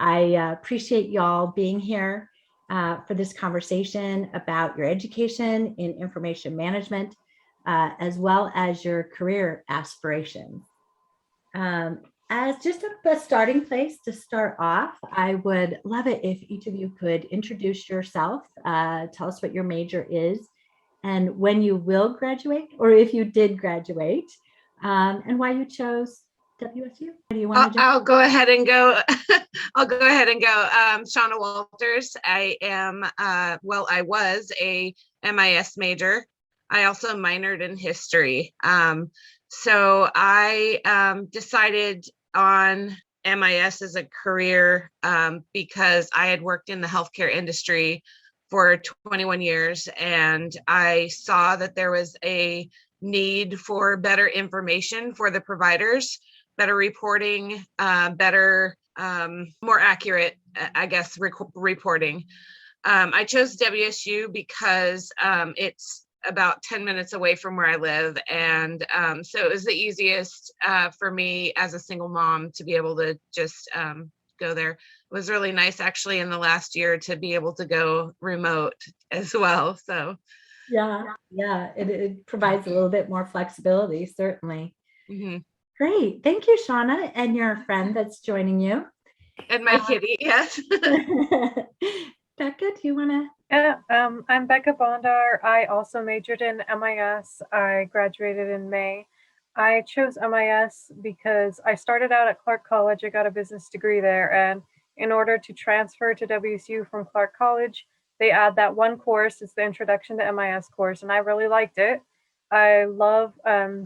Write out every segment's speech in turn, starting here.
I appreciate y'all being here for this conversation about your education in information management, as well as your career aspirations. As just a starting place to start off, I would love it if each of you could introduce yourself, tell us what your major is, and when you will graduate, or if you did graduate, and why you chose WSU. Do you want to? I'll go ahead and go. I'll go ahead and go. Shawna Walters. I am. I was a MIS major. I also minored in history. So I decided on MIS as a career because I had worked in the healthcare industry for 21 years, and I saw that there was a need for better information for the providers, better reporting, better, more accurate, I guess, reporting. I chose WSU because it's about 10 minutes away from where I live. And so it was the easiest for me as a single mom to be able to just go there. It was really nice actually in the last year to be able to go remote as well. So yeah, it provides a little bit more flexibility, certainly. Mm-hmm. Great. Thank you, Shawna, and your friend that's joining you. And my kitty, yes. Becca, do you want to? Yeah, I'm Becca Bondar. I also majored in MIS. I graduated in May. I chose MIS because I started out at Clark College. I got a business degree there. And in order to transfer to WSU from Clark College, they add that one course. It's the Introduction to MIS course. And I really liked it. I love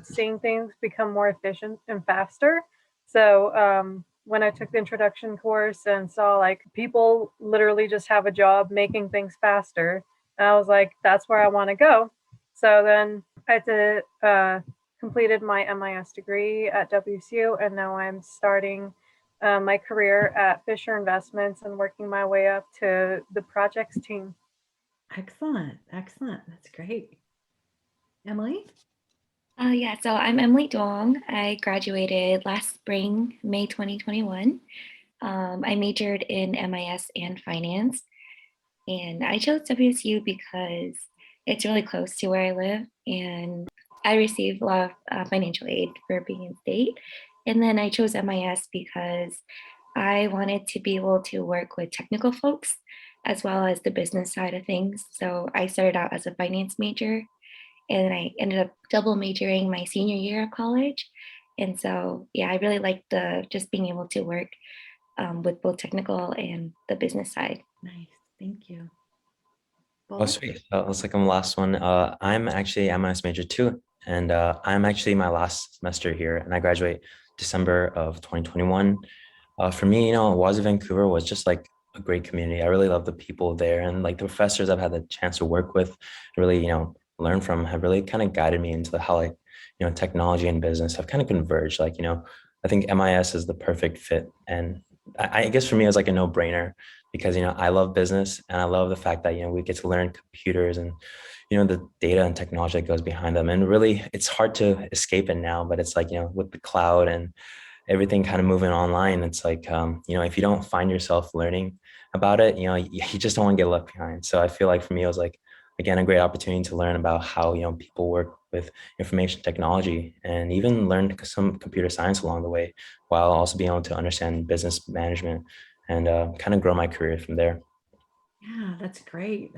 seeing things become more efficient and faster. So when I took the introduction course and saw like people literally just have a job making things faster, and I was like, that's where I want to go. So then I completed my MIS degree at WSU, and now I'm starting my career at Fisher Investments and working my way up to the projects team. Excellent. That's great. Emily? So I'm Emily Duong. I graduated last spring, May 2021. I majored in MIS and finance, and I chose WSU because it's really close to where I live, and I received a lot of financial aid for being in state. And then I chose MIS because I wanted to be able to work with technical folks as well as the business side of things. So I started out as a finance major, and I ended up double majoring my senior year of college. And so, yeah, I really liked just being able to work with both technical and the business side. Nice, thank you. Oh, sweet. Looks like I'm the last one. I'm actually a MIS major too, and I'm actually my last semester here, and I graduate December of 2021. For me, WSU Vancouver was just like a great community. I really love the people there, and like the professors I've had the chance to work with, really, learn from, have really kind of guided me into how like, technology and business have kind of converged. Like, I think MIS is the perfect fit. And I guess for me, it was like a no-brainer because, I love business and I love the fact that, we get to learn computers and, the data and technology that goes behind them. And really, it's hard to escape it now, but it's like, with the cloud and everything kind of moving online, it's like, if you don't find yourself learning about it, you just don't want to get left behind. So I feel like for me, it was like, again, a great opportunity to learn about how people work with information technology and even learn some computer science along the way, while also being able to understand business management and kind of grow my career from there. Yeah, that's great.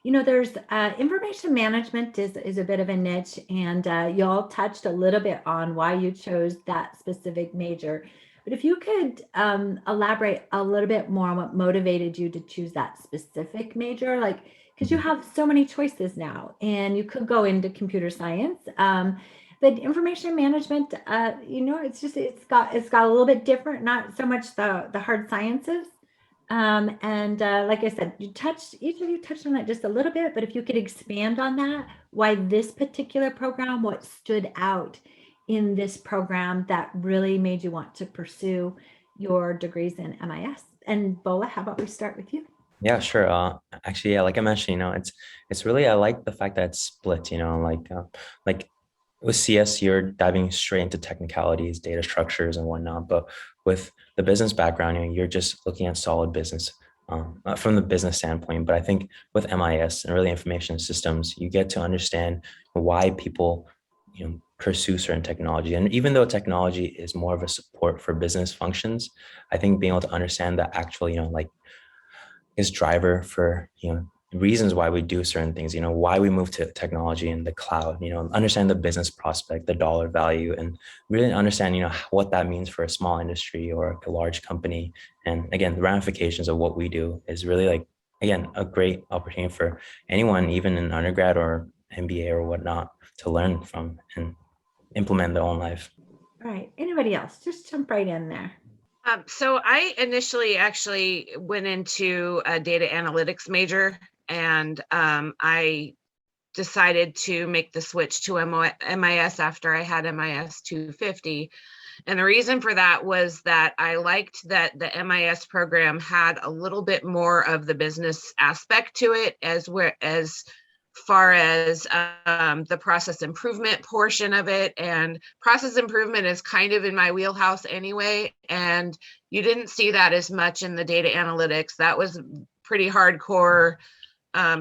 There's information management is a bit of a niche, and y'all touched a little bit on why you chose that specific major. But if you could elaborate a little bit more on what motivated you to choose that specific major, like, because you have so many choices now, and you could go into computer science, but information management, it's got a little bit different, not so much the hard sciences. Like I said, each of you touched on that just a little bit, but if you could expand on that, why this particular program, what stood out in this program that really made you want to pursue your degrees in MIS. And Bola, how about we start with you? Yeah, sure. Actually, yeah, like I mentioned, it's really, I like the fact that it's split, like with CS, you're diving straight into technicalities, data structures and whatnot. But with the business background, you're just looking at solid business from the business standpoint. But I think with MIS and really information systems, you get to understand why people, pursue certain technology. And even though technology is more of a support for business functions, I think being able to understand the actual, like is driver for, reasons why we do certain things, why we move to technology and the cloud, understand the business prospect, the dollar value, and really understand, what that means for a small industry or a large company. And again, the ramifications of what we do is really like, again, a great opportunity for anyone, even in undergrad or MBA or whatnot, to learn from and implement their own life. All right. Anybody else? Just jump right in there. So I initially actually went into a data analytics major, and I decided to make the switch to MIS after I had MIS 250. And the reason for that was that I liked that the MIS program had a little bit more of the business aspect to it, as far as the process improvement portion of it. And process improvement is kind of in my wheelhouse anyway. And you didn't see that as much in the data analytics. That was pretty hardcore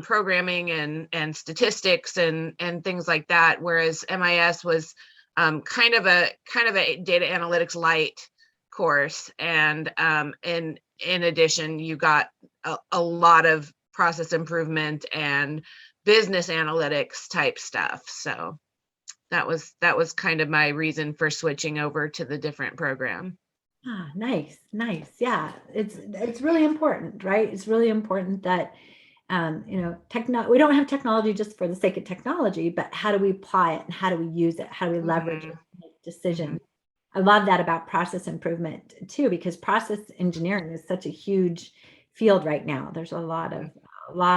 programming and statistics and things like that. Whereas MIS was kind of a data analytics light course. And in addition, you got a lot of process improvement and business analytics type stuff. So that was kind of my reason for switching over to the different program. Ah, nice. Yeah, it's really important, right? It's really important that we don't have technology just for the sake of technology, but how do we apply it and how do we use it? How do we leverage it to make decisions? I love that about process improvement too, because process engineering is such a huge field right now. There's a lot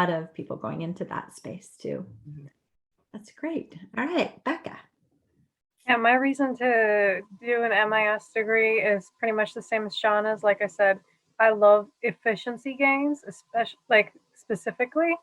of people going into that space too. That's great. All right, Becca. Yeah, my reason to do an MIS degree is pretty much the same as Shawna's. Like I said, I love efficiency gains, especially specifically.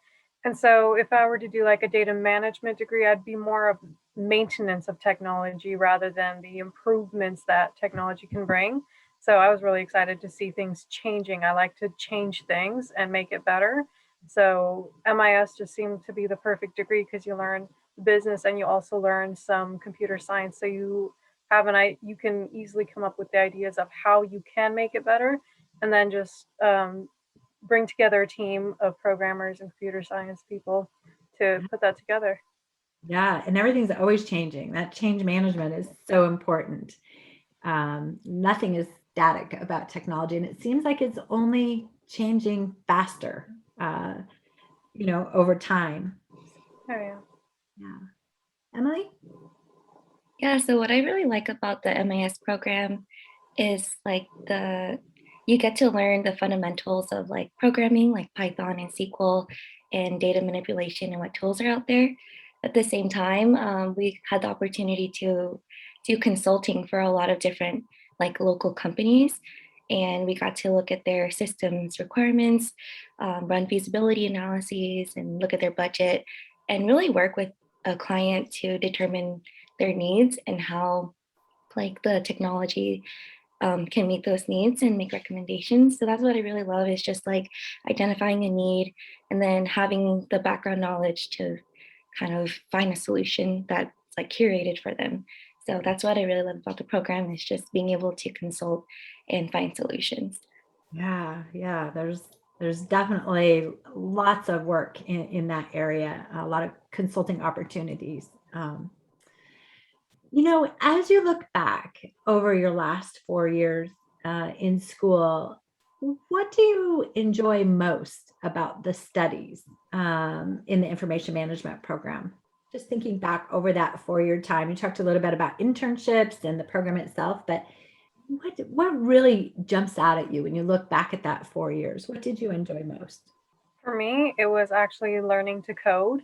And so if I were to do like a data management degree, I'd be more of maintenance of technology rather than the improvements that technology can bring. So I was really excited to see things changing. I like to change things and make it better. So MIS just seemed to be the perfect degree because you learn business and you also learn some computer science. So you can easily come up with the ideas of how you can make it better, and then just bring together a team of programmers and computer science people to put that together. Yeah, and everything's always changing. That change management is so important. Nothing is static about technology, and it seems like it's only changing faster, over time. Oh, yeah. Yeah. Emily? Yeah, so what I really like about the MIS program is like you get to learn the fundamentals of like programming, like Python and SQL and data manipulation and what tools are out there. At the same time, we had the opportunity to do consulting for a lot of different like local companies. And we got to look at their systems requirements, run feasibility analyses and look at their budget and really work with a client to determine their needs and how like the technology can meet those needs and make recommendations. So that's what I really love, is just like identifying a need and then having the background knowledge to kind of find a solution that's like curated for them. So that's what I really love about the program, is just being able to consult and find solutions. Yeah. There's definitely lots of work in that area, a lot of consulting opportunities. As you look back over your last 4 years in school, what do you enjoy most about the studies in the information management program? Just thinking back over that 4-year time, you talked a little bit about internships and the program itself, but what really jumps out at you when you look back at that 4 years? What did you enjoy most? For me, it was actually learning to code.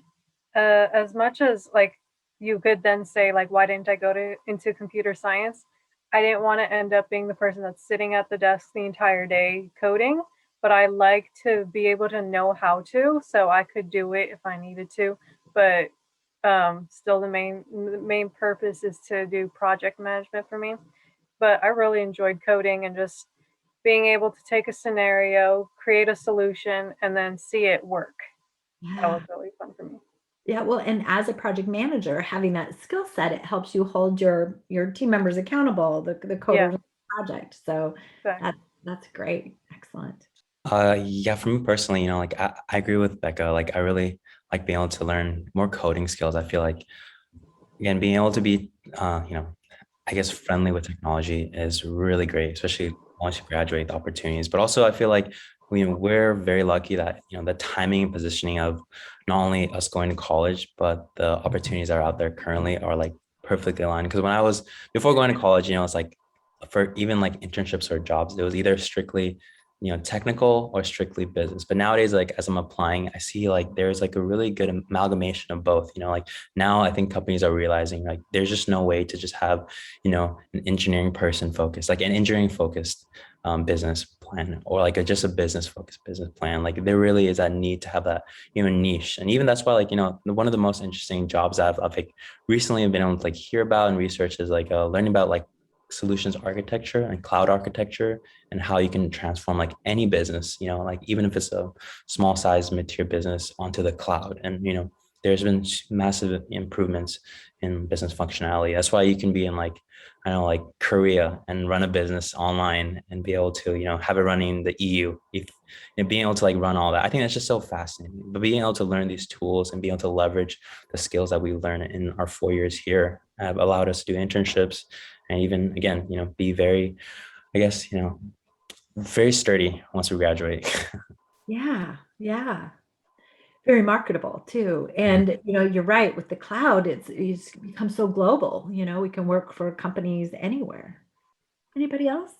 As much as like you could then say like, why didn't I go into computer science? I didn't want to end up being the person that's sitting at the desk the entire day coding, but I like to be able to know how to, so I could do it if I needed to. But still, the main purpose is to do project management for me. but I really enjoyed coding and just being able to take a scenario, create a solution, and then see it work. That Yeah. was really fun for me. Yeah, well, and as a project manager, having that skill set, it helps you hold your team members accountable, the Yeah, coders on the project. So that exactly. that's great. Excellent. Yeah, for me personally, like I agree with Becca. Like I really like being able to learn more coding skills. I feel like again, being able to be I guess friendly with technology is really great, especially once you graduate the opportunities. But also I feel like we're very lucky that the timing and positioning of not only us going to college, but the opportunities that are out there currently are like perfectly aligned. Because when I was before going to college, it's like for even like internships or jobs, it was either strictly technical or strictly business. But nowadays, like as I'm applying, I see like there's like a really good amalgamation of both. Like now I think companies are realizing like there's just no way to just have an engineering person focused, like an engineering focused business plan, or like just a business focused business plan. Like there really is that need to have that niche. And even that's why like one of the most interesting jobs I've like recently been able to like hear about and research is like learning about like solutions architecture and cloud architecture, and how you can transform like any business, like even if it's a small size mid-tier business onto the cloud. And there's been massive improvements in business functionality. That's why you can be in like I don't know, like Korea, and run a business online and be able to have it running in the EU. If being able to like run all that, I think that's just so fascinating. But being able to learn these tools and being able to leverage the skills that we learn in our 4 years here have allowed us to do internships, and even again be very, I guess very sturdy once we graduate. Yeah, yeah. Very marketable too. And you're right, with the cloud, it's become so global. We can work for companies anywhere. Anybody else?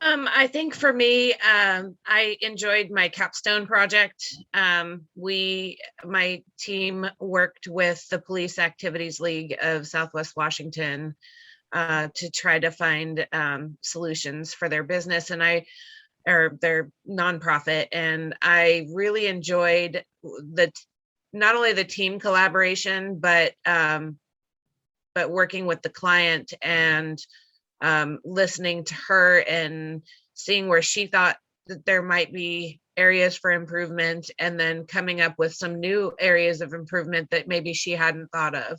I think for me, I enjoyed my capstone project. My team worked with the Police Activities League of Southwest Washington to try to find solutions for their business or their nonprofit. And I really enjoyed not only the team collaboration, but working with the client and listening to her and seeing where she thought that there might be areas for improvement, and then coming up with some new areas of improvement that maybe she hadn't thought of.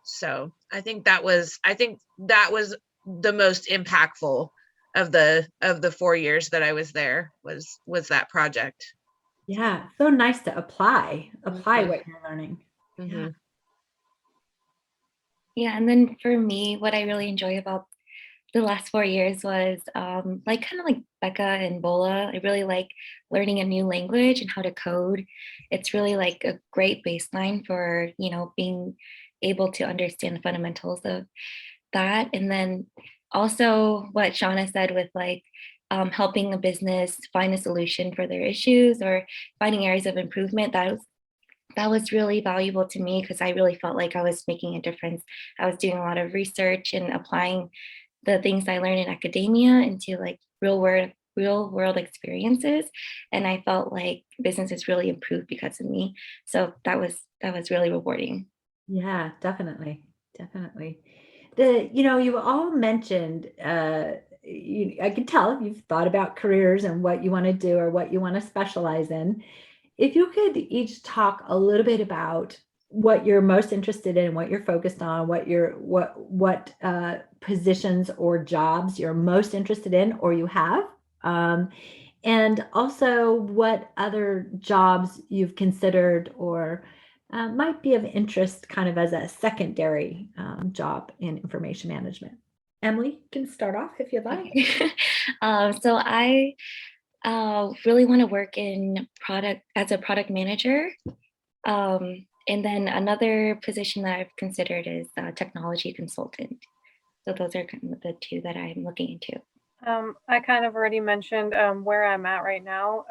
So I think that was the most impactful of the 4 years that I was there, was that project. Yeah, so nice to apply Mhm. what you're learning. Yeah. Mhm. Yeah, and then for me, what I really enjoy about the last 4 years was like kind of like Becca and Bola. I really like learning a new language and how to code. It's really like a great baseline for, being able to understand the fundamentals of that. And then also what Shawna said with like helping a business find a solution for their issues or finding areas of improvement, that was really valuable to me because I really felt like I was making a difference. I was doing a lot of research and applying the things I learned in academia into like real world experiences. And I felt like businesses really improved because of me. So that was really rewarding. Yeah, definitely. Definitely. You all mentioned, I can tell you've thought about careers and what you want to do or what you want to specialize in. If you could each talk a little bit about what you're most interested in, what you're focused on, what positions or jobs you're most interested in or you have, and also what other jobs you've considered or might be of interest kind of as a secondary job in information management. Emily can start off if you'd like. Okay. So I really want to work in product as a product manager. And then another position that I've considered is a technology consultant. So those are kind of the two that I'm looking into. I kind of already mentioned where I'm at right now.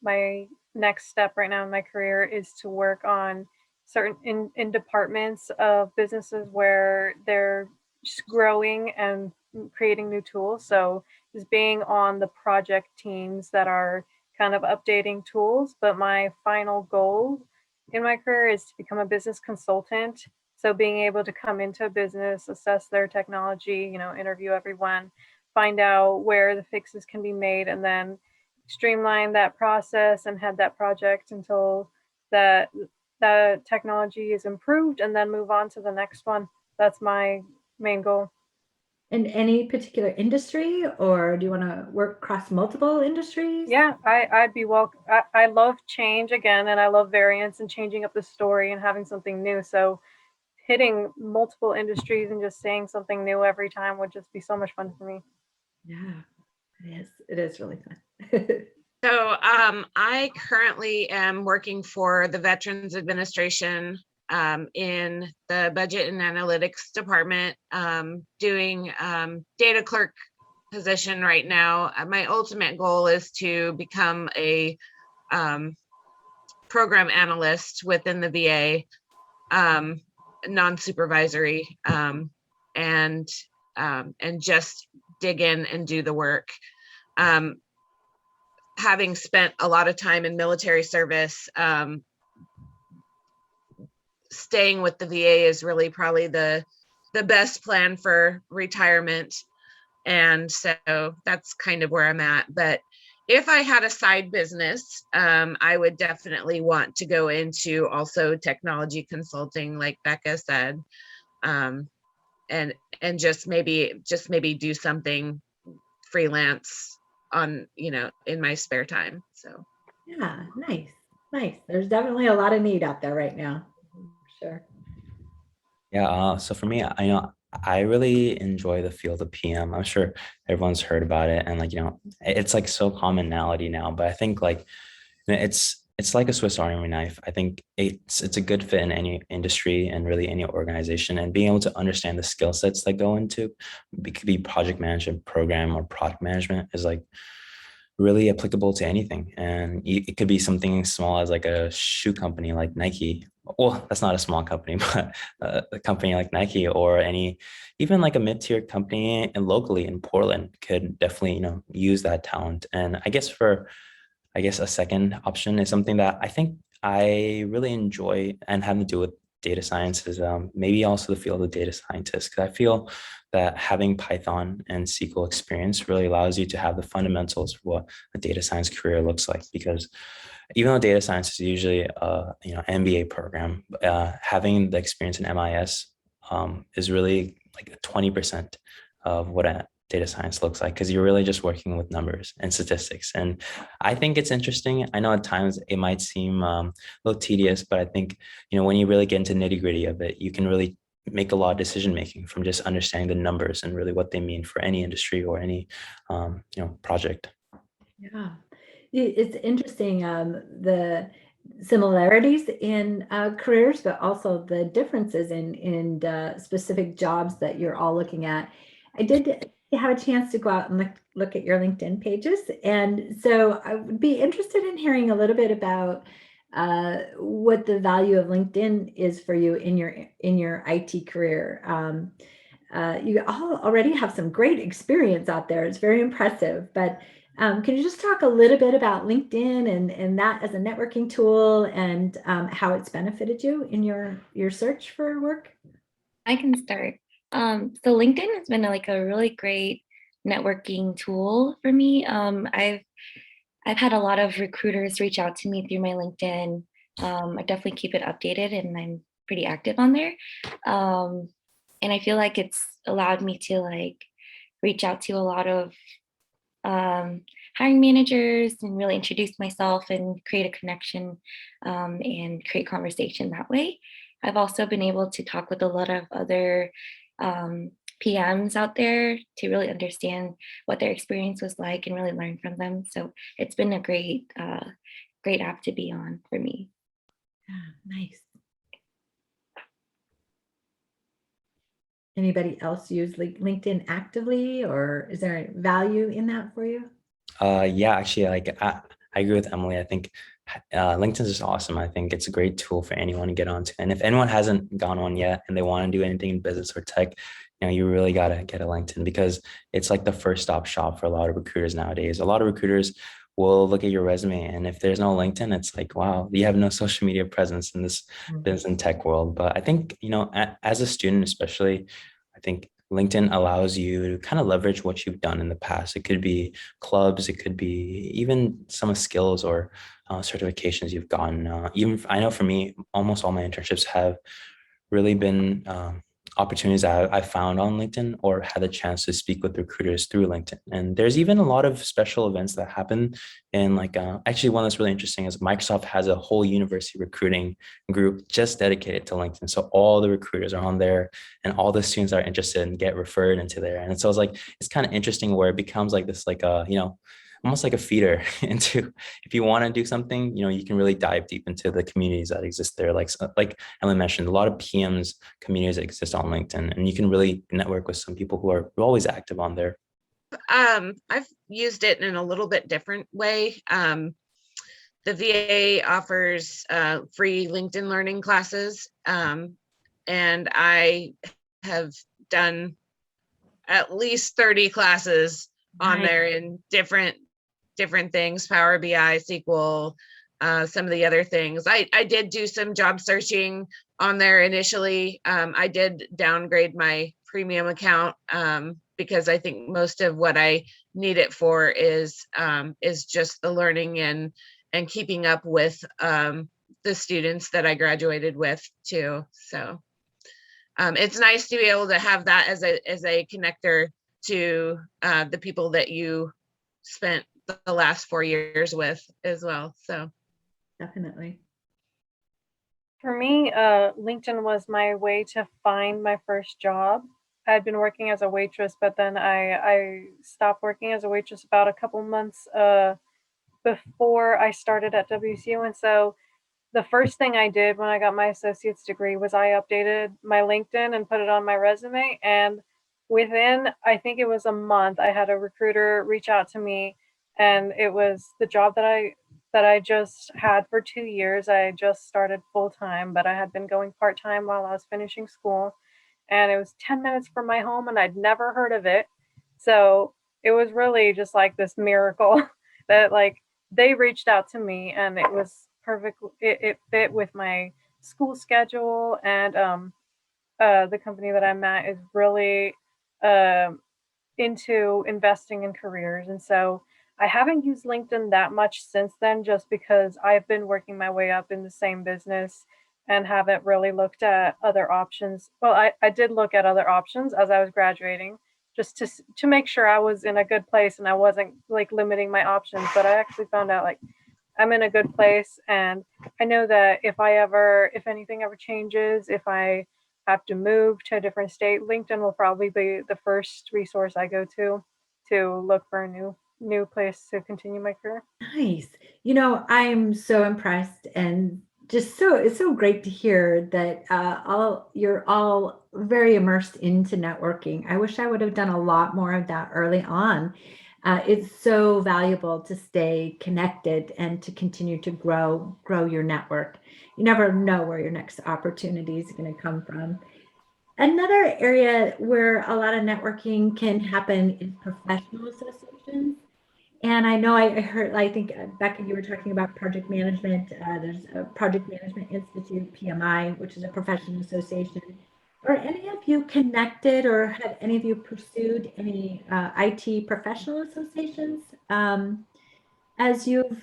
My next step right now in my career is to work on certain in departments of businesses where they're just growing and creating new tools. So just being on the project teams that are kind of updating tools. But my final goal in my career is to become a business consultant So being able to come into a business, assess their technology, interview everyone, find out where the fixes can be made, and then streamline that process and head that project until that technology is improved, and then move on to the next one. That's my main goal. In any particular industry, or do you want to work across multiple industries? Yeah, I'd be welcome. I love change again, and I love variance and changing up the story and having something new. So hitting multiple industries and just saying something new every time would just be so much fun for me. Yeah, it is. It is really fun. So I currently am working for the Veterans Administration in the Budget and Analytics Department, doing data clerk position right now. My ultimate goal is to become a program analyst within the VA, non-supervisory, and just dig in and do the work. Having spent a lot of time in military service, staying with the VA is really probably the best plan for retirement. And so that's kind of where I'm at. But if I had a side business, I would definitely want to go into also technology consulting, like Becca said, and just maybe do something freelance on, in my spare time. So yeah, nice. There's definitely a lot of need out there right now. Sure. Yeah, so for me, I really enjoy the field of PM. I'm sure everyone's heard about it, and it's like so commonality now. But I think it's like a Swiss Army knife. I think it's a good fit in any industry and really any organization. And being able to understand the skill sets that go into it could be project management, program, or product management is like really applicable to anything. And it could be something small as like a shoe company like Nike. Well, that's not a small company, but a company like Nike, or even like a mid-tier company and locally in Portland could definitely, use that talent. And I guess a second option is something that I think I really enjoy and having to do with data science is maybe also the field of data scientist, because I feel that having Python and SQL experience really allows you to have the fundamentals of what a data science career looks like. Because even though data science is usually MBA program, having the experience in MIS is really like 20% of what a data science looks like, because you're really just working with numbers and statistics. And I think it's interesting. I know at times it might seem a little tedious, but I think, when you really get into nitty gritty of it, you can really make a lot of decision making from just understanding the numbers and really what they mean for any industry or any, project. Yeah, it's interesting, the similarities in careers, but also the differences in specific jobs that you're all looking at. I did have a chance to go out and look at your LinkedIn pages, and so I would be interested in hearing a little bit about what the value of LinkedIn is for you in your IT career. You all already have some great experience out there. It's very impressive, but can you just talk a little bit about LinkedIn and that as a networking tool, and how it's benefited you in your search for work? I can start. So LinkedIn has been like a really great networking tool for me. I've had a lot of recruiters reach out to me through my LinkedIn. I definitely keep it updated, and I'm pretty active on there. And I feel like it's allowed me to like reach out to a lot of hiring managers and really introduce myself and create a connection, and create conversation that way. I've also been able to talk with a lot of other PMs out there to really understand what their experience was like and really learn from them. So it's been a great app to be on for me. Yeah, nice. Anybody else use LinkedIn actively, or is there value in that for you? Yeah, actually, I agree with Emily. I think LinkedIn is just awesome. I think it's a great tool for anyone to get onto. And if anyone hasn't gone on yet and they want to do anything in business or tech, you really got to get a LinkedIn, because it's like the first stop shop for a lot of recruiters nowadays. A lot of recruiters will look at your resume, and if there's no LinkedIn, it's like, wow, you have no social media presence in this business and tech world. But I think, as a student, especially, I think LinkedIn allows you to kind of leverage what you've done in the past. It could be clubs, it could be even some skills or certifications you've gotten. Even I know for me, almost all my internships have really been opportunities I found on LinkedIn or had the chance to speak with recruiters through LinkedIn. And there's even a lot of special events that happen. And like, actually one that's really interesting is Microsoft has a whole university recruiting group just dedicated to LinkedIn. So all the recruiters are on there and all the students are interested and get referred into there. And so it's like, it's kind of interesting where it becomes like this, like, almost like a feeder into, if you want to do something, you can really dive deep into the communities that exist there. Like Emily mentioned, a lot of PMs communities that exist on LinkedIn, and you can really network with some people who are always active on there. I've used it in a little bit different way. The VA offers free LinkedIn learning classes, and I have done at least 30 classes on there in different things, Power BI, SQL, some of the other things. I did do some job searching on there initially. I did downgrade my premium account because I think most of what I need it for is just the learning and keeping up with the students that I graduated with too. So it's nice to be able to have that as a connector to the people that you spent the last 4 years with as well. So Definitely. For me, LinkedIn was my way to find my first job. I had been working as a waitress, but then I stopped working as a waitress about a couple months before I started at WSU. And so the first thing I did when I got my associate's degree was I updated my LinkedIn and put it on my resume. And within, I think it was a month, I had a recruiter reach out to me, and it was the job that I just had for 2 years. I just started full time, but I had been going part time while I was finishing school, and it was 10 minutes from my home, and I'd never heard of it. So it was really just like this miracle that like they reached out to me, and it was perfect. It fit with my school schedule, and the company that I'm at is really into investing in careers. And so I haven't used LinkedIn that much since then, just because I've been working my way up in the same business and haven't really looked at other options. Well, I did look at other options as I was graduating, just to make sure I was in a good place and I wasn't like limiting my options. But I actually found out like I'm in a good place, and I know that if anything ever changes, if I have to move to a different state, LinkedIn will probably be the first resource I go to look for a new place to continue my career. Nice. I'm so impressed, and just it's so great to hear that you're all very immersed into networking. I wish I would have done a lot more of that early on. It's so valuable to stay connected and to continue to grow your network. You never know where your next opportunity is going to come from. Another area where a lot of networking can happen is professional associations. And I know I heard, I think, Becca, you were talking about project management. There's a Project Management Institute, PMI, which is a professional association. Are any of you connected, or have any of you pursued any IT professional associations as you've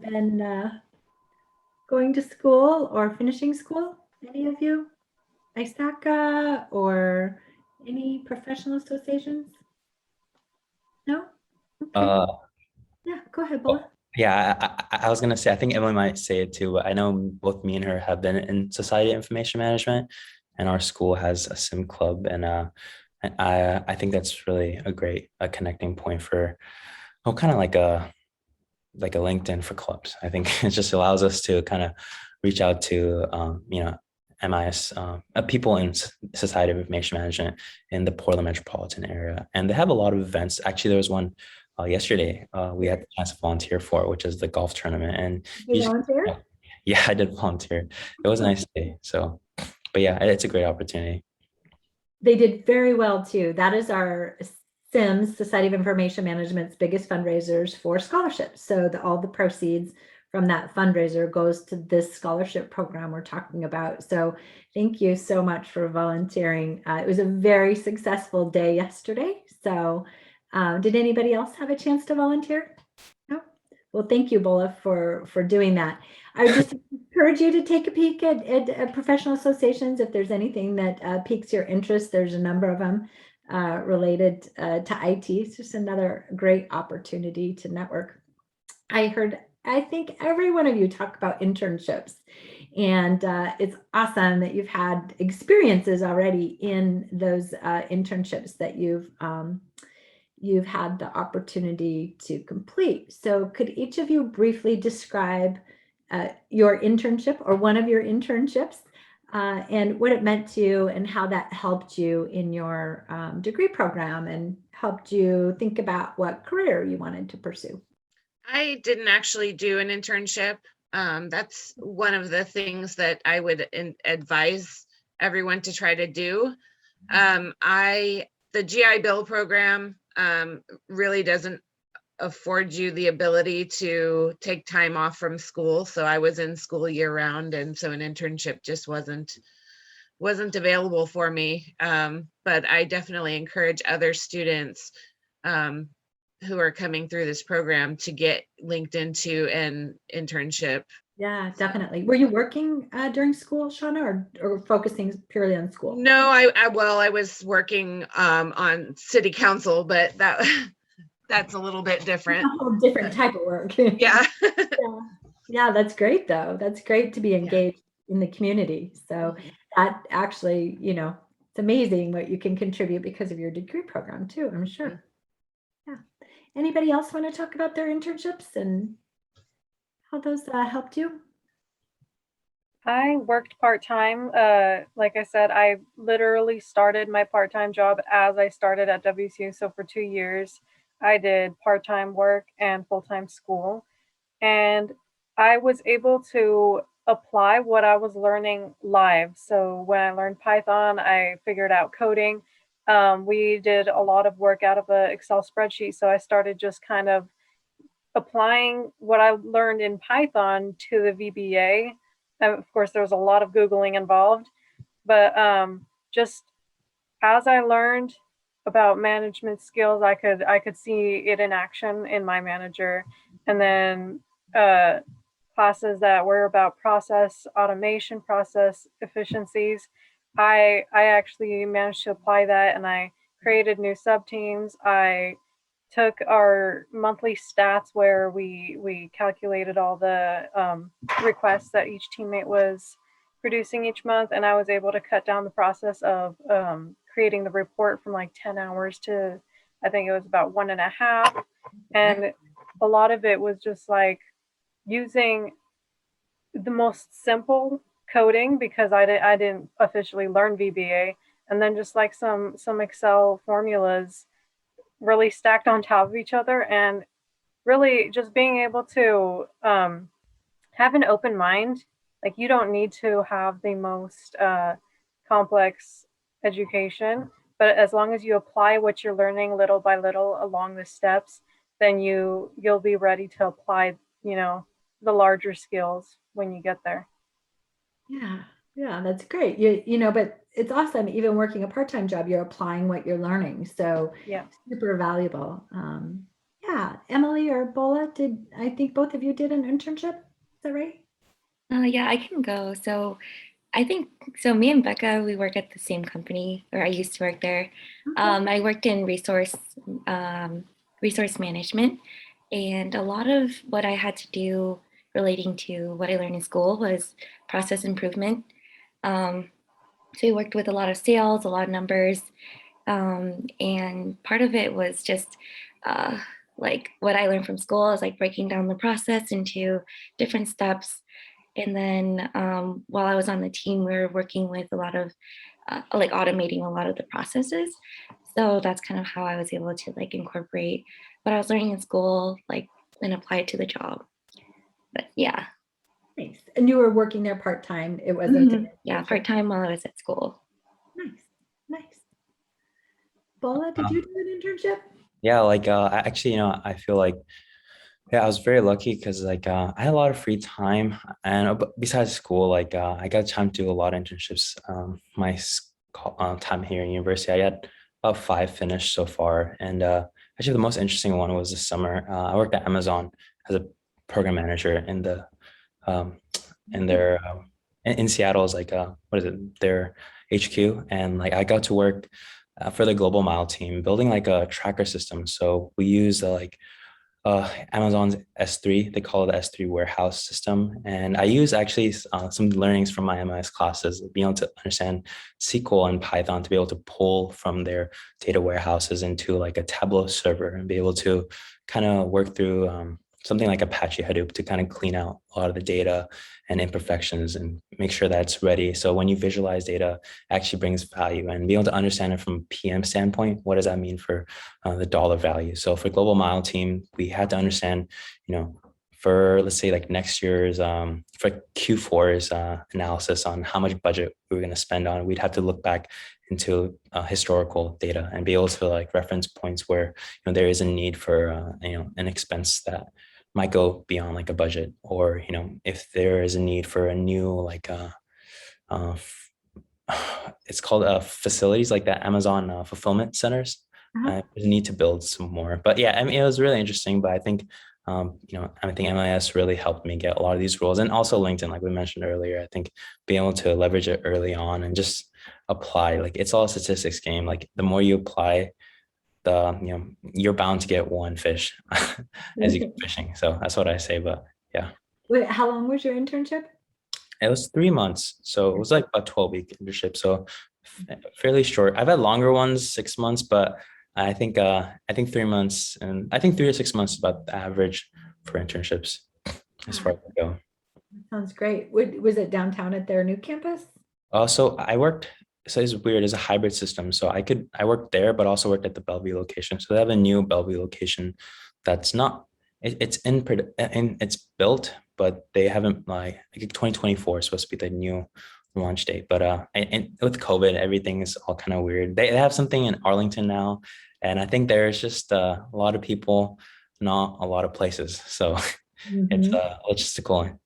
been going to school or finishing school? Any of you? ISACA or any professional associations? No? Okay. Yeah, go ahead, Bola. Yeah, I was gonna say, I think Emily might say it too, but I know both me and her have been in Society of Information Management, and our school has a sim club, and I think that's really a great connecting point for kind of like a LinkedIn for clubs. I think it just allows us to kind of reach out to MIS people in Society of Information Management in the Portland metropolitan area, and they have a lot of events. Actually, there was one yesterday we had the chance to volunteer for, which is the golf tournament. And you volunteer? Yeah, I did volunteer. It was a nice day. So, but yeah, it's a great opportunity. They did very well too. That is our SIMS, Society of Information Management's biggest fundraisers for scholarships. So all the proceeds from that fundraiser goes to this scholarship program we're talking about. So thank you so much for volunteering. It was a very successful day yesterday. So did anybody else have a chance to volunteer? No? Well, thank you, Bola, for doing that. I would just encourage you to take a peek at professional associations. If there's anything that piques your interest, there's a number of them related to IT. It's just another great opportunity to network. I think every one of you talk about internships, and it's awesome that you've had experiences already in those internships that you've had the opportunity to complete. So could each of you briefly describe your internship or one of your internships and what it meant to you and how that helped you in your degree program and helped you think about what career you wanted to pursue? I didn't actually do an internship. That's one of the things that I would advise everyone to try to do. The GI Bill program really doesn't afford you the ability to take time off from school. So I was in school year round, and so an internship just wasn't available for me. But I definitely encourage other students who are coming through this program to get linked into an internship. Yeah, definitely. Were you working during school, Shawna, or focusing purely on school? No, I was working on city council, but that's a little bit different. A whole different type of work. Yeah. Yeah, that's great though. That's great to be engaged in the community. So that actually, it's amazing what you can contribute because of your degree program too, I'm sure. Yeah. Anybody else want to talk about their internships and how those helped you? I worked part-time. Like I said, I literally started my part-time job as I started at WSU. So for 2 years, I did part-time work and full-time school. And I was able to apply what I was learning live. So when I learned Python, I figured out coding. We did a lot of work out of an Excel spreadsheet. So I started just kind of applying what I learned in Python to the VBA. And of course, there was a lot of Googling involved, but just as I learned about management skills, I could see it in action in my manager. And then classes that were about process automation, process efficiencies, I actually managed to apply that, and I created new sub teams. I took our monthly stats where we calculated all the requests that each teammate was producing each month, and I was able to cut down the process of creating the report from like 10 hours to, I think it was about 1.5. And a lot of it was just like using the most simple coding because I didn't officially learn VBA, and then just like some Excel formulas really stacked on top of each other, and really just being able to have an open mind. Like, you don't need to have the most complex education, but as long as you apply what you're learning little by little along the steps, then you'll be ready to apply, the larger skills when you get there. Yeah, that's great. But it's awesome. Even working a part-time job, you're applying what you're learning. So Yeah, super valuable. Yeah, Emily or Bola, I think both of you did an internship? Is that right? Yeah, I can go. So I think, so me and Becca, we work at the same company, or I used to work there. I worked in resource management, and a lot of what I had to do relating to what I learned in school was process improvement. So we worked with a lot of sales, a lot of numbers, and part of it was just like what I learned from school is like breaking down the process into different steps. And then while I was on the team, we were working with a lot of like automating a lot of the processes. So that's kind of how I was able to like incorporate what I was learning in school, like, and apply it to the job. But yeah. Nice. And you were working there part-time. It wasn't. Yeah, part-time while I was at school. Nice. Bola, did you do an internship? Yeah, like actually, I feel like yeah, I was very lucky because like I had a lot of free time, and besides school, like I got time to do a lot of internships. Time here in university, I had about five finished so far, and actually the most interesting one was this summer. I worked at Amazon as a program manager um, in their in Seattle is like what is it, their HQ, and like I got to work for the global mile team building like a tracker system. So we use Amazon's S3. They call it the S3 warehouse system. And I use actually some learnings from my MS classes, being able to understand SQL and Python to be able to pull from their data warehouses into like a Tableau server and be able to kind of work through something like Apache Hadoop to kind of clean out a lot of the data and imperfections and make sure that it's ready. So when you visualize data, it actually brings value and be able to understand it from a PM standpoint. What does that mean for the dollar value? So for global mile team, we had to understand, for let's say like next year's for Q4's analysis on how much budget we were going to spend on, we'd have to look back into historical data and be able to like reference points where there is a need for an expense that might go beyond like a budget, or if there is a need for a new like uh it's called facilities like that Amazon fulfillment centers. Uh-huh. We need to build some more, but yeah, I mean it was really interesting. But I think I think MIS really helped me get a lot of these roles, and also LinkedIn, like we mentioned earlier. I think being able to leverage it early on and just apply, like it's all a statistics game. Like the more you apply, you're bound to get one fish as you go fishing. So that's what I say. But yeah, Wait, how long was your internship? it was 3 months, so it was like a 12-week internship, so fairly short. I've had longer ones, 6 months, but I think 3 months, and I think 3 to 6 months is about the average for internships as far as I go. Sounds great. Was it downtown at their new campus? So I worked. So it's weird. It's a hybrid system. So I worked there, but also worked at the Bellevue location. So they have a new Bellevue location that's not. It's and it's built, but they haven't like 2024 is supposed to be the new launch date. But and with COVID, everything is all kind of weird. They have something in Arlington now, and I think there's just a lot of people, not a lot of places. So it's Mhm. a logistical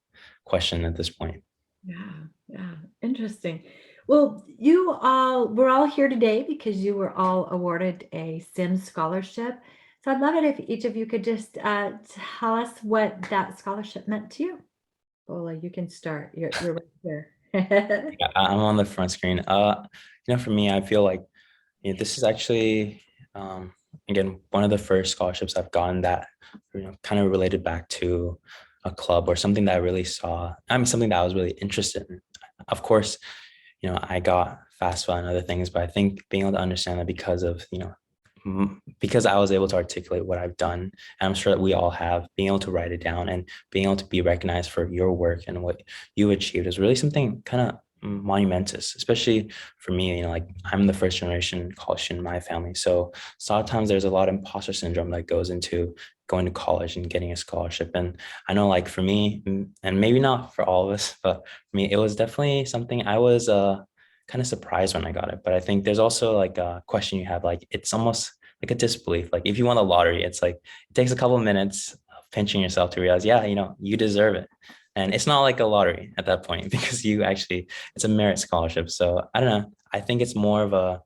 question at this point. Yeah, interesting. Well, we're all here today because you were all awarded a SIM scholarship. So I'd love it if each of you could just tell us what that scholarship meant to you. Ola, you can start. You're right here. Yeah, I'm on the front screen. For me, I feel like this is actually again one of the first scholarships I've gotten that kind of related back to a club or something that I really saw. I mean, something that I was really interested in. Of course, I got FAFSA and other things, but I think being able to understand that because I was able to articulate what I've done, and I'm sure that we all have, being able to write it down and being able to be recognized for your work and what you achieved is really something kind of monumentous, especially for me. Like I'm the first generation college student in my family. So a lot of times there's a lot of imposter syndrome that goes into going to college and getting a scholarship. And I know like for me, and maybe not for all of us, but for me, it was definitely something I was kind of surprised when I got it. But I think there's also like a question you have, like it's almost like a disbelief. Like if you won the lottery, it's like it takes a couple of minutes of pinching yourself to realize, yeah, you deserve it. And it's not like a lottery at that point because it's a merit scholarship. So I don't know. I think it's more of a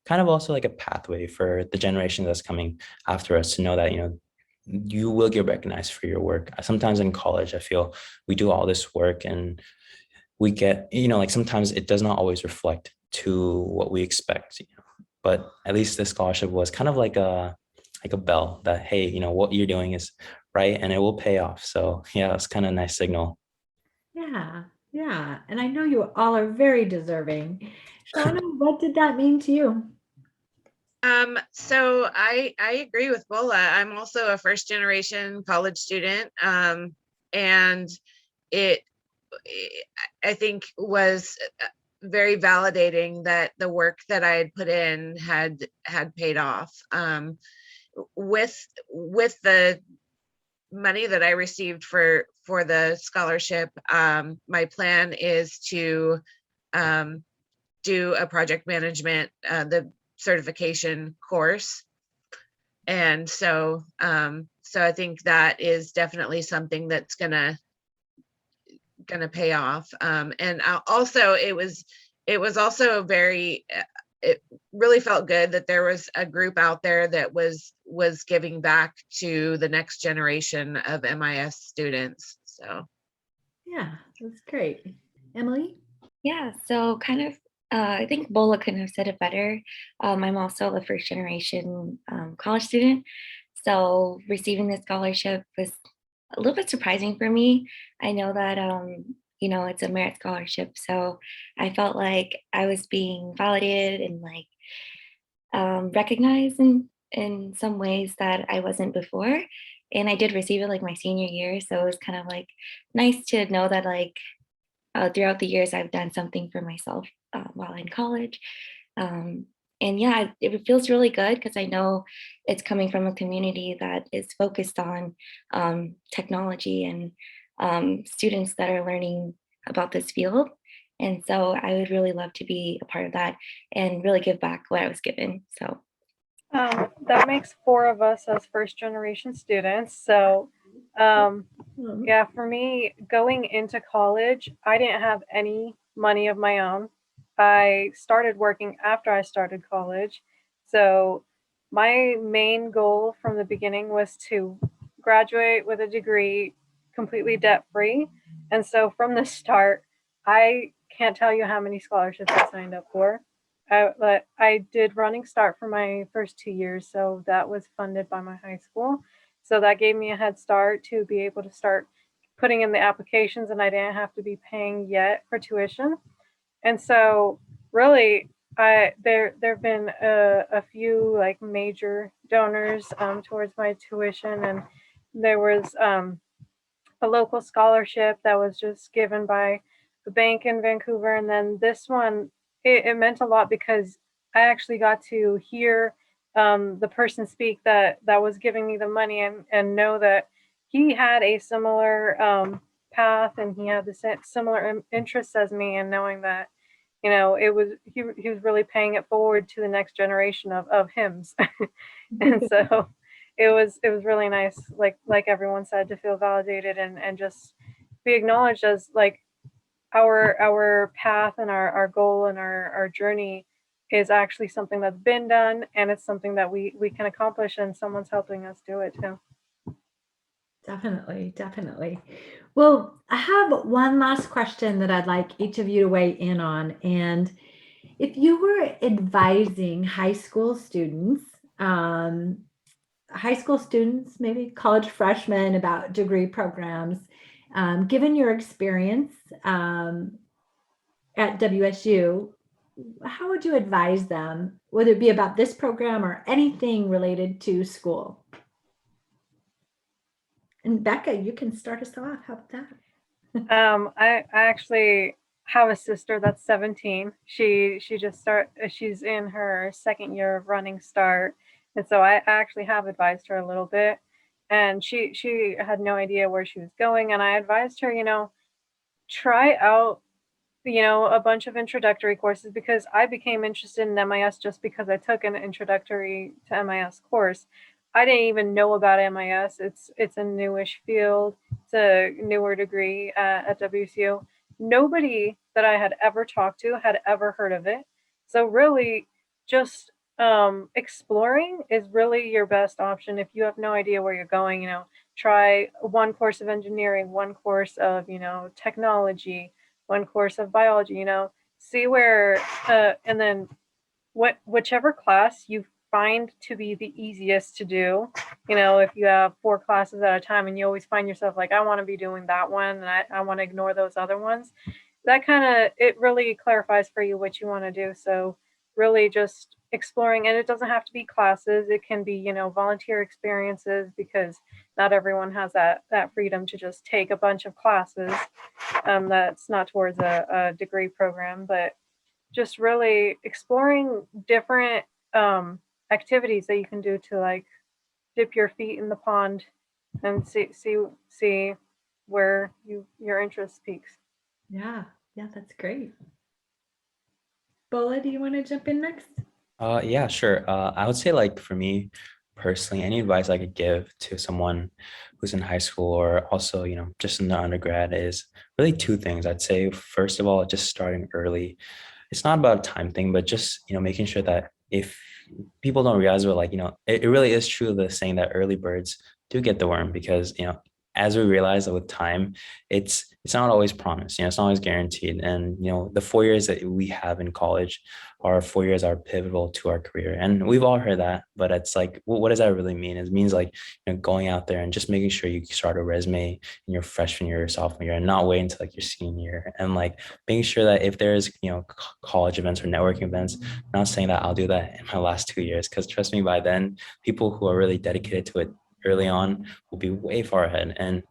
kind of also like a pathway for the generation that's coming after us to know that, you will get recognized for your work. Sometimes in college, I feel we do all this work and we get, like sometimes it does not always reflect to what we expect. But at least this scholarship was kind of like a bell that, hey, what you're doing is right and it will pay off. So yeah, it's kind of a nice signal. Yeah, yeah. And I know you all are very deserving. Shawna, what did that mean to you? So I agree with Bola. I'm also a first generation college student. And it I think was very validating that the work that I had put in had paid off. With the money that I received for the scholarship, my plan is to do a project management, the certification course. And so, so I think that is definitely something that's gonna pay off. And also it was also very, it really felt good that there was a group out there that was giving back to the next generation of MIS students. So Yeah, that's great. Emily? Yeah, so kind of, I think Bola couldn't have said it better. I'm also a first generation college student. So receiving this scholarship was a little bit surprising for me. I know that, it's a merit scholarship. So I felt like I was being validated and like recognized in some ways that I wasn't before. And I did receive it like my senior year. So it was kind of like nice to know that like throughout the years, I've done something for myself while in college. Um, and yeah, it feels really good because I know it's coming from a community that is focused on technology and students that are learning about this field. And so I would really love to be a part of that and really give back what I was given. So That makes 4 of us as first generation students. So yeah, for me, going into college, I didn't have any money of my own. I started working after I started college. So my main goal from the beginning was to graduate with a degree completely debt free. And so from the start, I can't tell you how many scholarships I signed up for. I did Running Start for my first 2 years, so that was funded by my high school. So that gave me a head start to be able to start putting in the applications, and I didn't have to be paying yet for tuition. And so really, there've been a few like major donors towards my tuition, and there was a local scholarship that was just given by the bank in Vancouver. And then this one, it meant a lot because I actually got to hear the person speak that was giving me the money, and know that he had a similar path, and he had the similar interests as me, and knowing that it was he was really paying it forward to the next generation of hymns. And so it was really nice, like everyone said, to feel validated and just be acknowledged as like our path and our goal and our journey is actually something that's been done, and it's something that we can accomplish, and someone's helping us do it too. Definitely, definitely. Well, I have one last question that I'd like each of you to weigh in on. And if you were advising high school students, maybe college freshmen about degree programs, given your experience at WSU, how would you advise them, whether it be about this program or anything related to school? And Becca, you can start us off. How about that? I actually have a sister that's 17. She's in her second year of Running Start. And so I actually have advised her a little bit. And she had no idea where she was going. And I advised her, try out, a bunch of introductory courses, because I became interested in MIS just because I took an introductory to MIS course. I didn't even know about MIS. It's a newish field. It's a newer degree at WSU. Nobody that I had ever talked to had ever heard of it. So really, just exploring is really your best option. If you have no idea where you're going, try one course of engineering, one course of technology, one course of biology. See where and then whichever class you find to be the easiest to do. If you have 4 classes at a time and you always find yourself like, I want to be doing that one, and I want to ignore those other ones, that it really clarifies for you what you want to do. So really just exploring, and it doesn't have to be classes. It can be, volunteer experiences, because not everyone has that freedom to just take a bunch of classes. That's not towards a degree program, but just really exploring different activities that you can do to like dip your feet in the pond and see where your interest peaks. Yeah, that's great. Bola, do you want to jump in next? Yeah, sure. I would say like for me personally, any advice I could give to someone who's in high school or also, just in the undergrad is really two things. I'd say, first of all, just starting early. It's not about a time thing, but just, making sure that if people don't realize, but like, it really is true, the saying that early birds do get the worm, because, as we realize that with time, it's not always promised, it's not always guaranteed. And, the 4 years that we have in college, our 4 years are pivotal to our career. And we've all heard that, but it's like, what does that really mean? It means like, going out there and just making sure you start a resume in your freshman year or sophomore year and not wait until like your senior year. And like making sure that if there's, college events or networking events, not saying that I'll do that in my last 2 years, because trust me, by then, people who are really dedicated to it early on will be way far ahead. And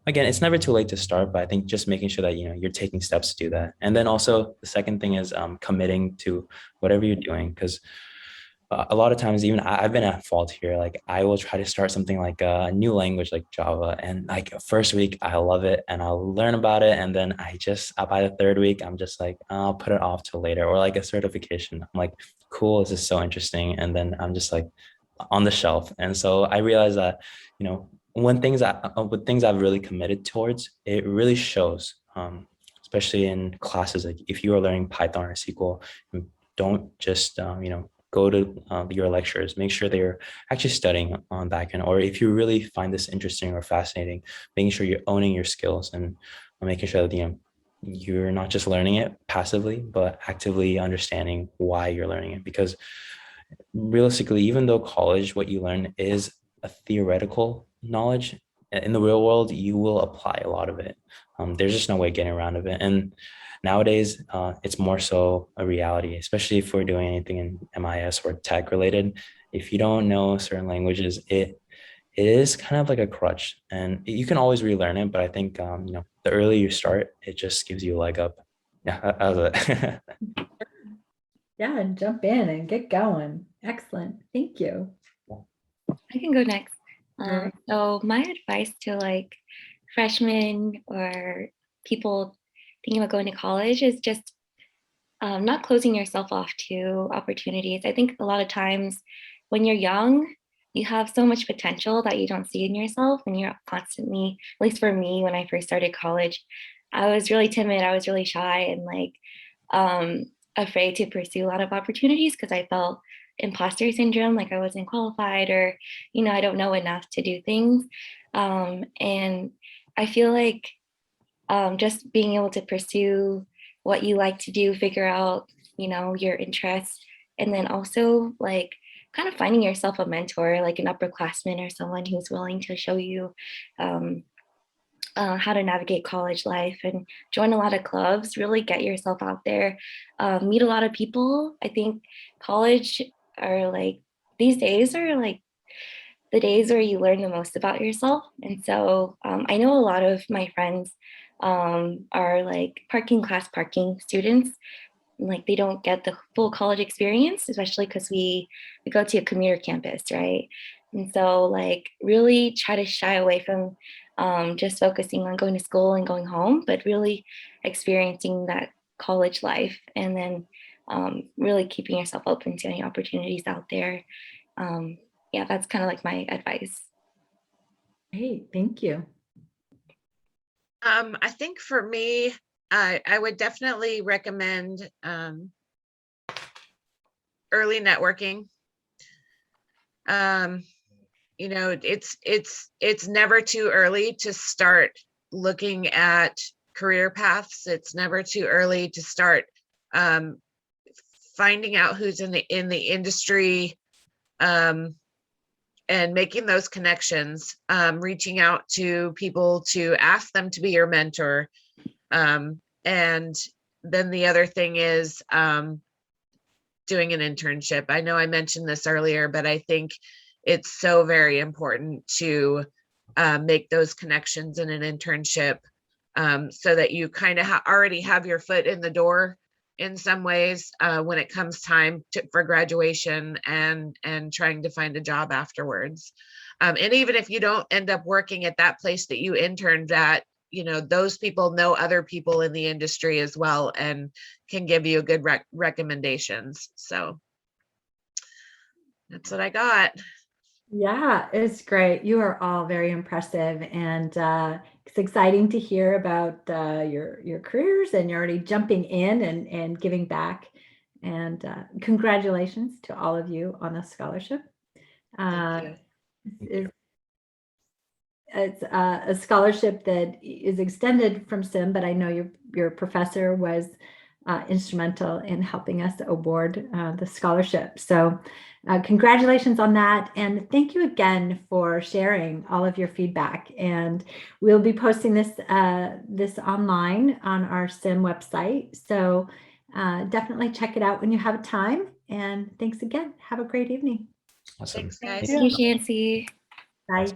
again, it's never too late to start, but I think just making sure that you're taking steps to do that. And then also the second thing is committing to whatever you're doing, because a lot of times, even I've been at fault here. Like I will try to start something like a new language like Java, and like first week I love it and I'll learn about it, and then by the third week I'm just like, I'll put it off till later. Or like a certification, I'm like, cool, this is so interesting, and then I'm just like on the shelf. And so I realized that with things I've really committed towards, it really shows. Especially in classes, like if you are learning Python or SQL, don't just go to your lectures, make sure they're actually studying on backend. Or if you really find this interesting or fascinating, making sure you're owning your skills and making sure that you're not just learning it passively, but actively understanding why you're learning it. Because realistically, even though college, what you learn is a theoretical knowledge, in the real world, you will apply a lot of it. There's just no way getting around of it. And nowadays, it's more so a reality, especially if we're doing anything in MIS or tech related. If you don't know certain languages, it is kind of like a crutch, and you can always relearn it. But I think, the earlier you start, it just gives you a leg up. Yeah, that was it. Yeah, and jump in and get going. Excellent. Thank you. I can go next. Sure. So my advice to like freshmen or people thinking about going to college is just not closing yourself off to opportunities. I think a lot of times when you're young, you have so much potential that you don't see in yourself, and you're constantly, at least for me, when I first started college, I was really timid, I was really shy, and like afraid to pursue a lot of opportunities because I felt imposter syndrome, like I wasn't qualified, or I don't know enough to do things. And I feel like just being able to pursue what you like to do, figure out your interests, and then also like kind of finding yourself a mentor, like an upperclassman or someone who's willing to show you um, how to navigate college life, and join a lot of clubs, really get yourself out there, meet a lot of people. I think college are like, these days are like the days where you learn the most about yourself. And so I know a lot of my friends are like parking students. Like they don't get the full college experience, especially because we go to a commuter campus, right? And so like really try to shy away from just focusing on going to school and going home, but really experiencing that college life, and then really keeping yourself open to any opportunities out there. Yeah, that's kind of like my advice. Hey, thank you. I think for me, I would definitely recommend early networking. It's never too early to start looking at career paths. It's never too early to start finding out who's in the industry, and making those connections, reaching out to people to ask them to be your mentor. And then the other thing is doing an internship. I know I mentioned this earlier, but I think it's so very important to make those connections in an internship, so that you kind of already have your foot in the door in some ways when it comes time for graduation and trying to find a job afterwards. And even if you don't end up working at that place that you interned at, those people know other people in the industry as well and can give you good recommendations. So That's what I got. Yeah, it's great. You are all very impressive, and it's exciting to hear about your careers, and you're already jumping in and giving back. And congratulations to all of you on the scholarship. Thank you. It's a scholarship that is extended from SIM, but I know your professor was instrumental in helping us award the scholarship. So congratulations on that. And thank you again for sharing all of your feedback. And we'll be posting this this online on our SIM website. So definitely check it out when you have time. And thanks again. Have a great evening. Awesome. Thanks, guys. Thank Thank you, Shancy. Bye.